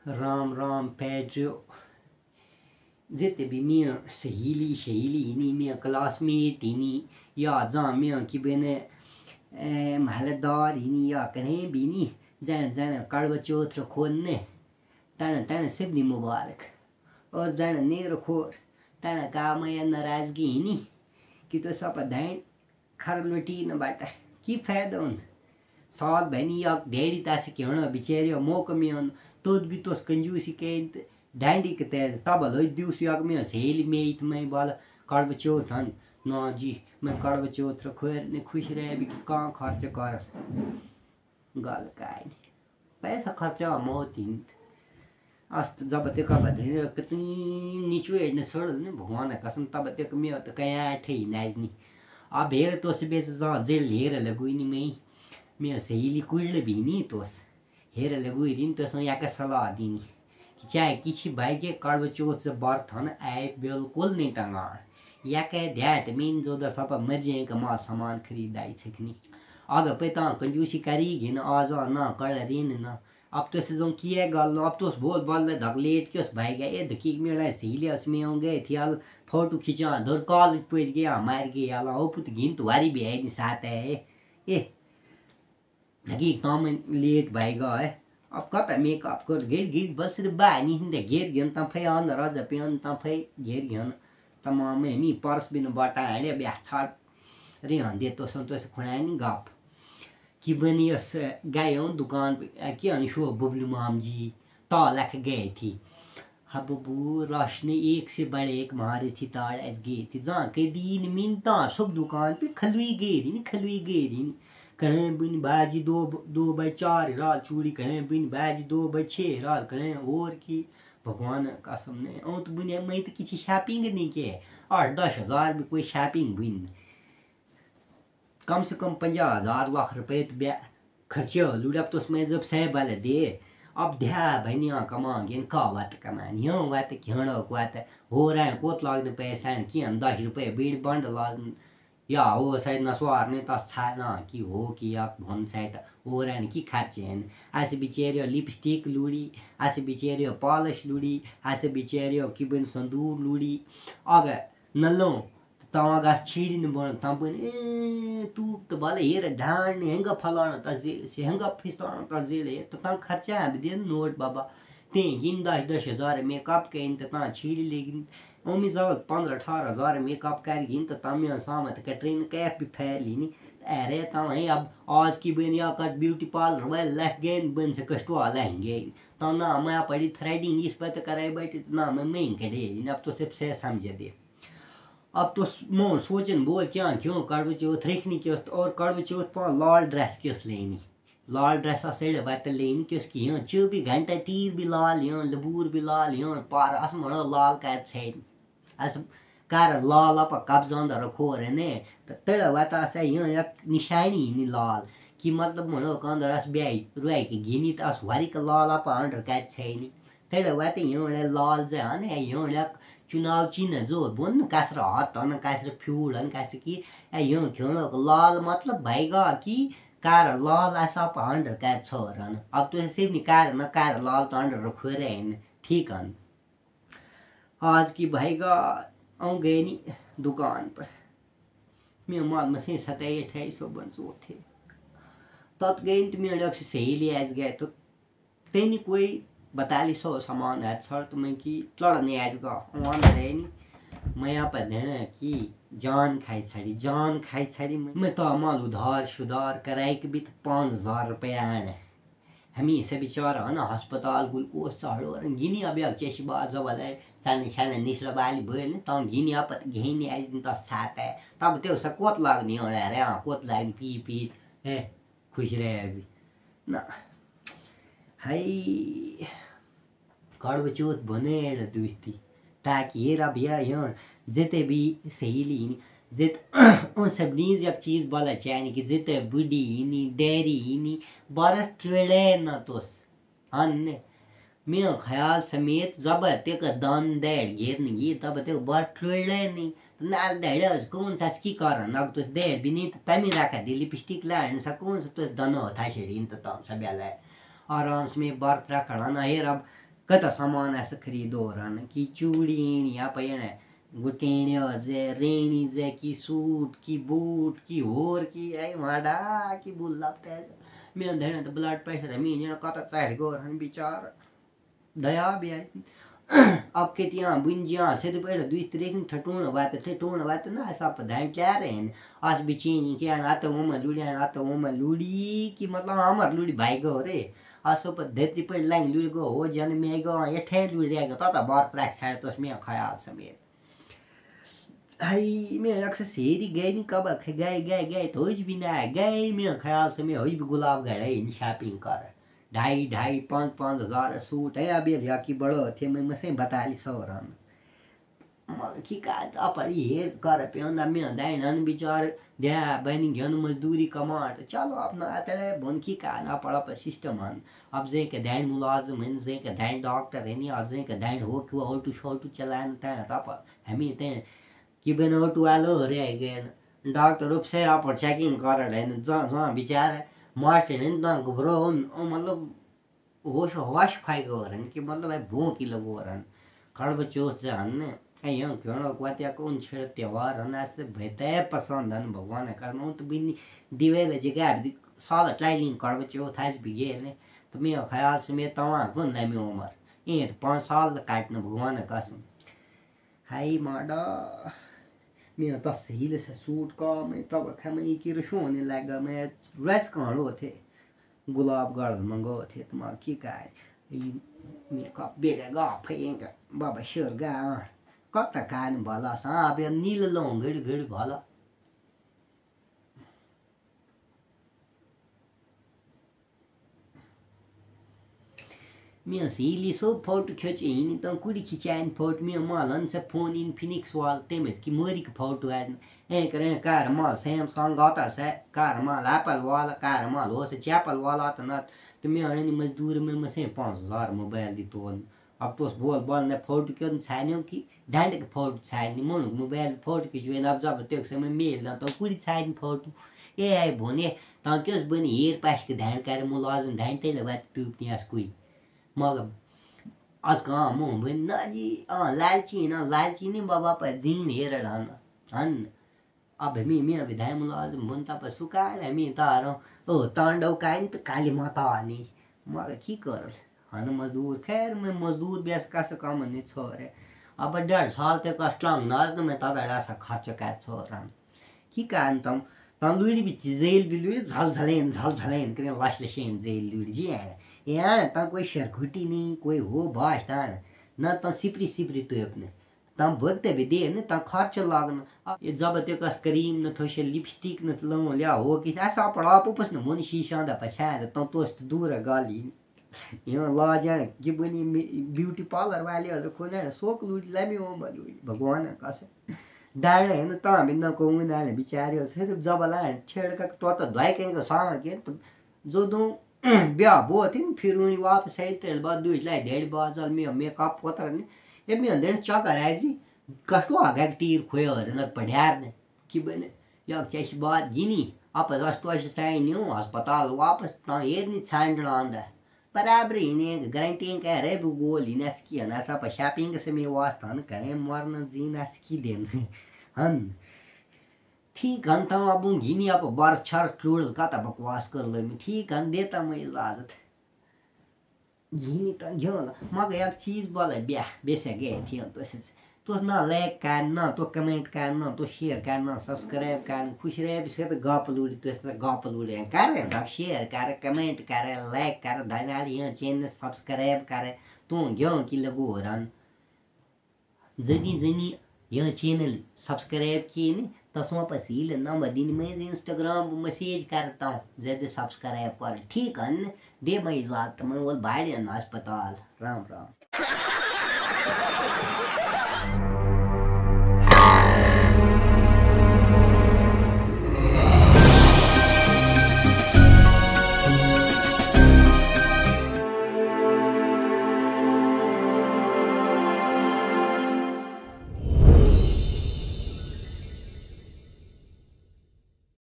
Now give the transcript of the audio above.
राम राम पैट्रियो जिते भी मियाँ सहेली सहेली हिनी मियाँ क्लासमेट हिनी या जहाँ मियाँ कि बने महलदार हिनी या कहीं भी नहीं जाने जाने कड़वा चौथ खोलने ताने ताने सबनी मुबारक और जाने नेर खोर ताने काम या नाराजगी हिनी कि तो सब दाइन खर लुटी न बाटा की फायदा उन साल बनी या डेढ़ी तास के होना बिचारी मौका में तो भी तो कंजूसी के डांडी के तेज तब लो दिवस याग में सहेली में इत में बाल कड़व चौथ हन ना जी मैं कड़व चौथ खोर ने खुश रहे भी कहाँ खर्च कर गल काय पैसा खर्चा मौत ही अस्त जब तक बधे कितनी नीचुए ने सड़ ने भगवान कसम तब तक में तो कया ठे नाजनी अब हेर तो से बेस जा जेल हेर लगुनी में मैं सहेली कुल भी नहीं तोस हेर लगुई दिन तो सो या का सलाह दीनी कि चाहे किसी भाई के कड़व चौथ से बर्थन आए बिल्कुल नहीं टंगा या कह ध्यात मीन जो द सब मजे का मा सामान खरीदाई छकनी आगे पैता कंजूसी करी गिन आज ना कर दिन ना अब तो से जो किए गल अब तो बोल बोल धगलेट के उस भाई गए ए धकी मेरा सहेली उसमें होंगे थियाल फोटो खिंचा दर कॉलेज पहुंच गया मार गया ला ओ पुत गिन तुम्हारी भी है साथ है ए धकी काम लेट भाई गए अब कता मेकअप कर गिर गिर बस रे बानी हिंदे गिर गन ता फै अन राजा पे अन ता फै गिर गन तमाम मी पर्स बिन बाटा है बे छाट रे हंदे तो संतोष खुणानी गप कि बनी उस गए दुकान पे क्या शो बबलू माम जी तो लख गई थी हबू रोशनी एक से बड़े एक मारी थी ताड़ ऐस गई थी जहाँ के दिन मिनता सब दुकान पे खलवी गई थी खलवी गई थी कहें बिन बाजी दो बाई 4 राल चूड़ी कहें बिन बाजी 2 बाई 6 राल कहें और की भगवान का सामने और तो बुनिया मैं तो किसी शॉपिंग नहीं किए 8-10 हज़ार भी कोई शॉपिंग बुन कम से कम 50,000 लाख रुपए तो खर्चे लूट अब तो उसमें जब सह वाले दे अब ध्या भनिया कमांगे का वात कमान यो वात घेणो वात हो रहा कोत लागने पैसा कि 10 रुपये बीड़ बंड लाज या हो शायद नसवार ने तस छाना कि हो कि या भन शायद हो रहा कि खर्चे ऐसे बिचारे लिपस्टिक लूड़ी ऐसे बिचारे पॉलिश लूड़ी ऐसे बिचारे कि बन संदूर लूड़ी अगर नलो तवा गा छीड़ी न बन तम ए तू तो बाले हेर ढाण हेंगा फलाना त से हेंगा फिस्ताना त जेले तो ता खर्चा है दिन नोट बाबा ते गिन 10 हज़ार मेकअप के इन ता छीड़ी लेकिन ओमी जब 15-18 हज़ार मेकअप कर गिन तो तम सामत कैटरीन कैप भी फैली नहीं अरे तम है अब आज की बन या कर ब्यूटी पार्लर वाले लग गए बन से कष्टवा लहंगे तो ना मैं पड़ी थ्रेडिंग इस पर करे बैठे ना मैं महंग के दे अब तो सिर्फ से समझे दे अब तो मो सोचन बोल क्या क्यों कड़व चौथ रखनी क्यों और कड़व चौथ पर लाल ड्रेस क्यों लेनी लाल ड्रेस सेड़ बात लेनी क्यों की 24 घंटे तीर भी लाल यो लबूर भी लाल यो पार अस मनो लाल कर छे अस कर लाल आप कब्जा रखो रे ने तड़ बात ऐसा यो निशानी नहीं लाल कि मतलब मनो कंदर अस ब्याई रुई की गिनी तो अस वारी का लाल आप अंडर कर छे नहीं तड़ बात यो लाल जे ने यो चुनाव चिन्ह जो बोन कासर हतन कासर फ्यूलन कासर की यो खेलो लाल मतलब भाईगा कि कार लाल ऐसा हंडर का छोरन अब तो सिर्फ निकार न कार लाल तो हंडर खोरे ठीक है आज की भाईगा आऊँ गए नी दुकान पर मैं माल मशीन 27-28 बन सो थे तब गए तो मेरे से सहेली आज गए तो तेनी कोई 4200 सामान है सर तो मैं कि लड़ने आज का वन रहे नहीं मैं यहाँ पर देने कि जान खाई छड़ी मैं तो माल उधार शुधार कराई के भी 5,000 रुपये आने हमी से बेचारा है ना अस्पताल ग्लूकोज चाड़ो और गिनी अभी चेशी बात जब वाले चाने छाने निश्र बाली बोल तब गिनी आप घेनी आज दिन तो साथ है तब तो उसे कोत लागनी हो रहा है हाँ कोत लागनी पी है खुश रहे अभी ना हाई कड़व चौथ बने दोस्ती ताकि ये रब या जिते भी सहेली जित उन सब नीज एक चीज बोला चाहिए कि जिते बुढ़ी हिनी डेरी हिनी बड़ा ट्रेले न तोस अन्य मैं ख्याल समेत जब तक दान देर गिरनी तब तक बड़ा ट्रेले नहीं नाल देर कौन सा की कारण अग तो देर भी नहीं तमी रखा दी लिपस्टिक लाइन सा कौन सा तो दनो था शेरी इन तो तम सब आराम से में बर्त रखना ना हेर अब कता सामान ऐसे खरीदो रन की चूड़ी या पैने गुटेण्यो जे रेणी जे की सूट की बूट की होर की आई माडा की बुल्लब ते मैं देने तो ब्लड प्रेशर है मैं कता चढ़ गो रन बिचार दया भी आई अब के ત્યાં बुंजिया से तो पहले दूस तरीके ठटूण बात ना सब धान क्या रहे हैं आज बिचीनी क्या आता वो मैं लूड़ी की मतलब हमार लूड़ी भाई गो रे आसो पर धरती पर लाइन लूड़ी गो हो जन में गो ये ठे लूड़ी रहेगा ता बार ट्रैक साइड तो उसमें ख्याल समेत हाई मैं अक्सर सेरी गए नहीं कब गए तो भी ना गए मैं ख्याल से मैं हो भी गुलाब गए शॉपिंग कर 2,500 सूट है अभी की बड़ो थे मैं मसे 4200 रन की का अपरी हेर कर पेंदा में दाइन बिचार द्या बनी घेन मजदूरी कमाट चलो अपना अतरे बोन की का ना पड़ा पर सिस्टम हन अब जे के दाइन मुलाजिम हन जे के दाइन डॉक्टर है नहीं आज जे के दाइन हो कि ऑटो शॉटो चलान ता तप हमी ते कि बन ऑटो वालो रे गए डॉक्टर उप से आप चेकिंग कर रहे हैं जा बिचार मास्टर ने ना घबरो मतलब होश होश खाई गो रन कि मतलब है भू की लगो रन खड़ब चोस से हन अयो क्यों क्वात्या कौन छेड़ त्योहार हन ऐसे बेते पसंद हन भगवान का नो तो बिन दिवेल जगह साल टाइलिंग खड़ब चोस थास भी गए ने तो मैं ख्याल से मैं तवा कौन ले में उम्र ये 5 साल काटने भगवान कसम हाय माडा मैं तो सही से सूट का मैं तब खमे की रशोने लगा मैं रेच कालो थे गुलाब गार्डन मंगो थे तुम की काय मैं का बेगा फेंगा बाबा शर्गा कता कान भला सा अब नील लोंग घड़ी भला मैं सीली सो फोटो खींचे इन तो कुड़ी खिंचाइन फोटो मैं मालन से फोन इन फिनिक्स वाल तेमस की मोरी की फोटो है एक रे कार माल सैमसंग आता से कार माल एप्पल वाला कार माल हो से चैपल वाला तो मैं अने मजदूर में मसे 5000 मोबाइल दी तो अब तो बोल ने फोटो क्यों छाने की डांड के फोटो छाने मन मोबाइल फोटो की जो अब जब तक समय मेल ना तो कुड़ी छाने फोटो ए आई भोने ता क्यों बनी हेर पास के ध्यान कर मुलाजिम ध्यान तेले बात तू अपनी आस कोई मगर आज कहाँ मुँह ना जी लालची नहीं बाबा पर जीन हेर हन अब मैं विधाय मुलाजिम बनता पर सुकाल मैं तारो ओ तांडव काइन तो काली माता आनी मगर की कर हन मजदूर खैर मैं मजदूर बेस का से काम नहीं छोड़े अब 1.5 साल तक अस्लाम नाज तो मैं तादा ऐसा खर्च कर छोड़ा की कान तम लुड़ी भी जेल भी लुड़ी झल झलेन करें लाश लशेन जेल लुड़ी जी है यहाँ तक कोई शरखुटी नहीं कोई हो बाश तान न तो सिपरी तो अपने तम भगते भी दे न तम खर्च लागन ये जब तक करीम न थोशे लिपस्टिक न लो लिया हो कि ऐसा पड़ा पुपस न मन शीशा दा पछाड़ तम तो दूर गाली यहाँ लाजन कि बनी ब्यूटी पार्लर वाले वाले खोने सोक लूटी लमी हो भगवान का से डाले है न ता बिना को डाले बिचारे से जब ला छेड़ का तो धोई के सामा के तो जो दो ब्याह बो थी फिर उन्हें वापस आई तेल बाद 2 बाद में मेकअप पत्र ने ये में अंदर चा कराए जी कष्टो आ गया तीर खोयो न पढ़ार ने कि बने या चेश बात गिनी आप राष्ट्र से न्यू अस्पताल वापस ता ये नहीं छांडना आंदा बराबर ही ने गारंटी कह रहे वो गोल ही ना की ना सा पर शॉपिंग से में वास्ता न करे मरना जीना की देन हन ठीक हन तम अब घिनी अब बर्ष छर क्रूल का तब बकवास कर ले ठीक हन देता मैं इजाजत घिनी तो झोल मगर एक चीज बोले ब्याह बेसे गए थे तो ना लाइक करना तो कमेंट करना तो शेयर करना सब्सक्राइब करना खुश रहे से तो गप लूड़ी तो गप लूड़ी करे शेयर करे कमेंट करे लाइक करे धनाली यहाँ चैनल सब्सक्राइब करे तो क्यों की लगो रन जनी यह चैनल सब्सक्राइब किए नहीं तस्मा पसील नंबर दिन में इंस्टाग्राम मैसेज करता हूँ जैसे सब्सक्राइब कर ठीक है न दे मैं इजाजत मैं वो भाई अस्पताल राम राम